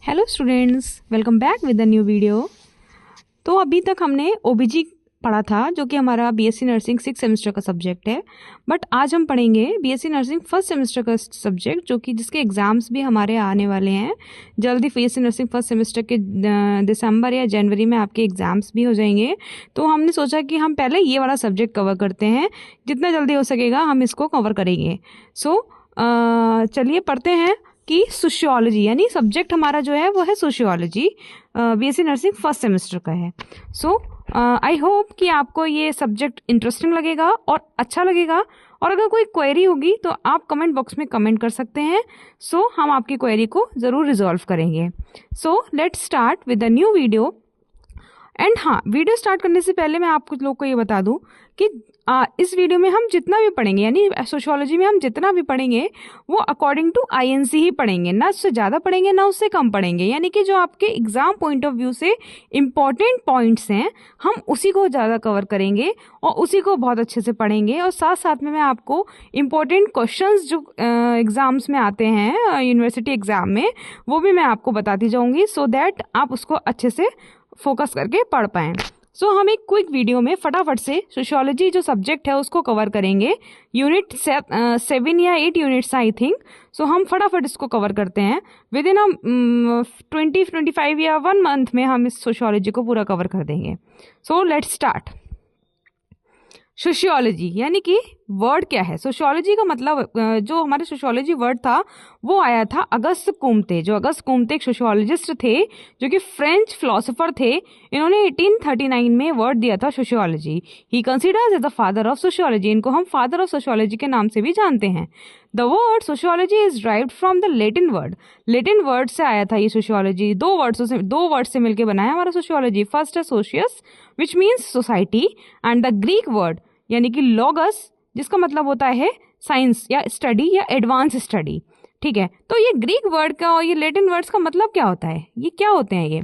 Hello students, welcome back with a new video. तो अभी तक हमने ओबीजी पढ़ा था जो कि हमारा बीएससी नर्सिंग 6 सेमेस्टर का सब्जेक्ट है। बट आज हम पढ़ेंगे बीएससी नर्सिंग फर्स्ट सेमेस्टर का सब्जेक्ट जो कि जिसके एग्ज़ाम्स भी हमारे आने वाले हैं जल्दी। बीएससी नर्सिंग फर्स्ट सेमेस्टर के दिसंबर या जनवरी में आपके एग्ज़ाम्स भी हो जाएंगे। तो हमने सोचा कि हम पहले ये वाला सब्जेक्ट कवर करते हैं, जितना जल्दी हो सकेगा हम इसको कवर करेंगे। चलिए पढ़ते हैं कि सोशियोलॉजी यानी सब्जेक्ट हमारा जो है वो है sociology, BSc nursing first semester का है। आई होप कि आपको ये सब्जेक्ट इंटरेस्टिंग लगेगा और अच्छा लगेगा। और अगर कोई क्वेरी होगी तो आप कमेंट बॉक्स में कमेंट कर सकते हैं। हम आपकी क्वेरी को ज़रूर रिजॉल्व करेंगे। Let's start with the new video. And हाँ, वीडियो स्टार्ट करने से पहले मैं आप कुछ लोग को ये बता दूं कि इस वीडियो में हम जितना भी पढ़ेंगे यानी सोशियोलॉजी में हम जितना भी पढ़ेंगे वो अकॉर्डिंग टू आईएनसी ही पढ़ेंगे, ना उससे ज़्यादा पढ़ेंगे ना उससे कम पढ़ेंगे। यानी कि जो आपके एग्जाम पॉइंट ऑफ व्यू से इम्पॉर्टेंट पॉइंट्स हैं हम उसी को ज़्यादा कवर करेंगे और उसी को बहुत अच्छे से पढ़ेंगे। और साथ साथ में मैं आपको इम्पॉर्टेंट क्वेश्चंस जो एग्ज़ाम्स में आते हैं यूनिवर्सिटी एग्ज़ाम में वो भी मैं आपको बताती जाऊँगी, सो दैट आप उसको अच्छे से फोकस करके पढ़ पाएँ। हम एक क्विक वीडियो में फटाफट से सोशियोलॉजी जो सब्जेक्ट है उसको कवर करेंगे। यूनिट 7 या 8 यूनिट्स आई थिंक। हम फटाफट इसको कवर करते हैं। विद इन 20-25 या 1 मंथ में हम इस सोशियोलॉजी को पूरा कवर कर देंगे। Let's start. सोशियोलॉजी यानी कि वर्ड क्या है? सोशियोलॉजी का मतलब जो हमारे सोशियोलॉजी वर्ड था वो आया था अगस्त कुम्ते। जो अगस्त कुम्ते एक सोशियोलॉजिस्ट थे जो कि फ्रेंच फिलोसोफर थे। इन्होंने 1839 में वर्ड दिया था sociology. He considers as the father of sociology. इनको हम फादर ऑफ सोशियोलॉजी के नाम से भी जानते हैं। The word sociology is derived from the Latin word. Latin word से आया था ये सोशियोलॉजी। दो वर्ड से मिलकर बना है हमारा सोशियोलॉजी। फर्स्ट है socius which means society, and the Greek word यानी कि लॉगस जिसका मतलब होता है साइंस या स्टडी या एडवांस स्टडी। ठीक है, तो ये ग्रीक वर्ड का और ये लेटिन वर्ड्स का मतलब क्या होता है? ये क्या होते हैं?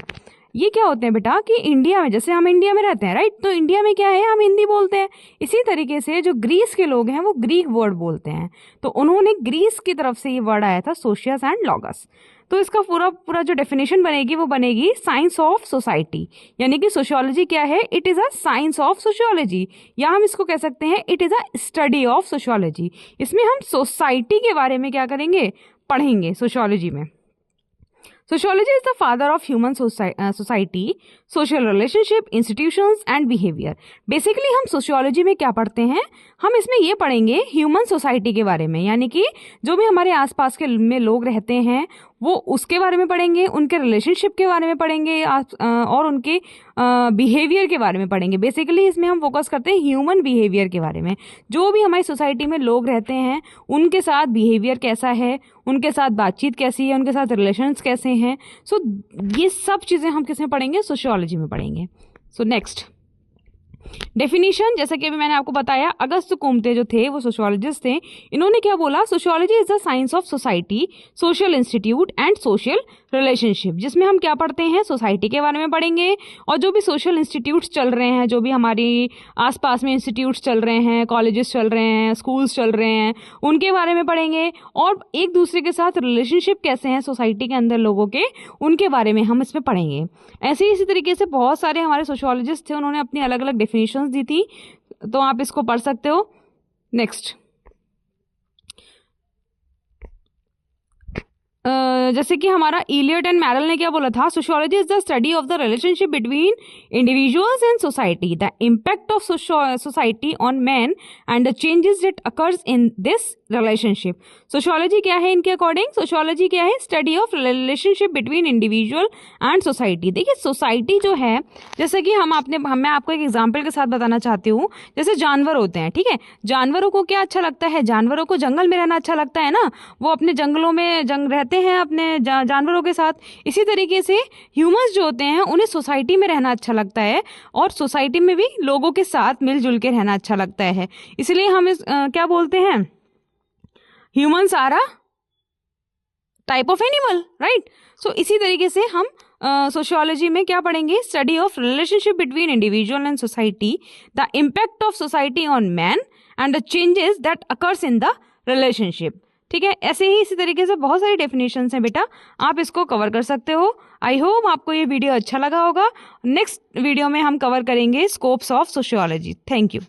ये क्या होते हैं बेटा कि इंडिया में, जैसे हम इंडिया में रहते हैं राइट, तो इंडिया में क्या है, हम हिंदी बोलते हैं। इसी तरीके से जो ग्रीस के लोग हैं वो ग्रीक वर्ड बोलते हैं। तो उन्होंने ग्रीस की तरफ से ये वर्ड आया था सोशियस एंड लॉगस। तो इसका पूरा जो डेफिनेशन बनेगी वो बनेगी साइंस ऑफ सोसाइटी। यानी कि सोशियोलॉजी क्या है? It is a science of sociology, या हम इसको कह सकते हैं it is a study of sociology. इसमें हम सोसाइटी के बारे में क्या करेंगे? पढ़ेंगे सोशियोलॉजी में। Sociology is the father of human society, social relationship, institutions and behavior. Basically हम सोशियोलॉजी में क्या पढ़ते हैं? हम इसमें ये पढ़ेंगे ह्यूमन सोसाइटी के बारे में, यानी कि जो भी हमारे आसपास के में लोग रहते हैं वो उसके बारे में पढ़ेंगे, उनके रिलेशनशिप के बारे में पढ़ेंगे और उनके बिहेवियर के बारे में पढ़ेंगे। बेसिकली इसमें हम फोकस करते हैं ह्यूमन बिहेवियर के बारे में। जो भी हमारी सोसाइटी में लोग रहते हैं उनके साथ बिहेवियर कैसा है, उनके साथ बातचीत कैसी है, उनके साथ रिलेशंस कैसे हैं। ये सब चीज़ें हम किस में पढ़ेंगे? सोशियोलॉजी में पढ़ेंगे। नेक्स्ट डेफिनेशन, जैसा कि अभी मैंने आपको बताया अगस्त कुम्ते जो थे वो सोशियोलॉजिस्ट थे। इन्होंने क्या बोला? Sociology is the science of society, social institute and social relationship. जिसमें हम क्या पढ़ते हैं? सोसाइटी के बारे में पढ़ेंगे और जो भी सोशल इंस्टीट्यूट्स चल रहे हैं, जो भी हमारी आसपास में इंस्टीट्यूट्स चल रहे हैं, कॉलेजेस चल रहे हैं, स्कूल्स चल रहे हैं, उनके बारे में पढ़ेंगे। और एक दूसरे के साथ रिलेशनशिप कैसे हैं सोसाइटी के अंदर लोगों के, उनके बारे में हम इसमें पढ़ेंगे। इसी तरीके से बहुत सारे हमारे सोशियोलॉजिस्ट थे, उन्होंने अपनी अलग अलग डेफिनेशंस दी थी, तो आप इसको पढ़ सकते हो। नेक्स्ट जैसे कि हमारा इलियट एंड मैरल ने क्या बोला था? Sociology is the study of the relationship between individuals and society, the impact of society on man and the changes that occurs in this relationship. Sociology क्या है इनके अकॉर्डिंग? सोशियोलॉजी क्या है? Study of relationship between individual and society. देखिए society जो है, जैसे कि मैं आपको एक एग्जाम्पल के साथ बताना चाहती हूँ। जैसे जानवर होते हैं, ठीक है, जानवरों को क्या अच्छा लगता है? जानवरों को जंगल में रहना अच्छा लगता है ना, वो अपने जंगलों में रहते हैं अपने जानवरों के साथ। इसी तरीके से ह्यूमंस जो होते हैं उन्हें सोसाइटी में रहना अच्छा लगता है और सोसाइटी में भी लोगों के साथ मिलजुल के रहना अच्छा लगता है। इसलिए हम क्या बोलते हैं? Humans are a type of animal, right. इसी तरीके से हम सोशियोलॉजी में क्या पढ़ेंगे? Study of relationship between individual and society, the impact of society on man and the changes that occurs in the relationship. ठीक है, ऐसे ही इसी तरीके से बहुत सारी डेफिनेशंस हैं बेटा, आप इसको कवर कर सकते हो। आई होप आपको ये वीडियो अच्छा लगा होगा। नेक्स्ट वीडियो में हम कवर करेंगे scopes of sociology. Thank you.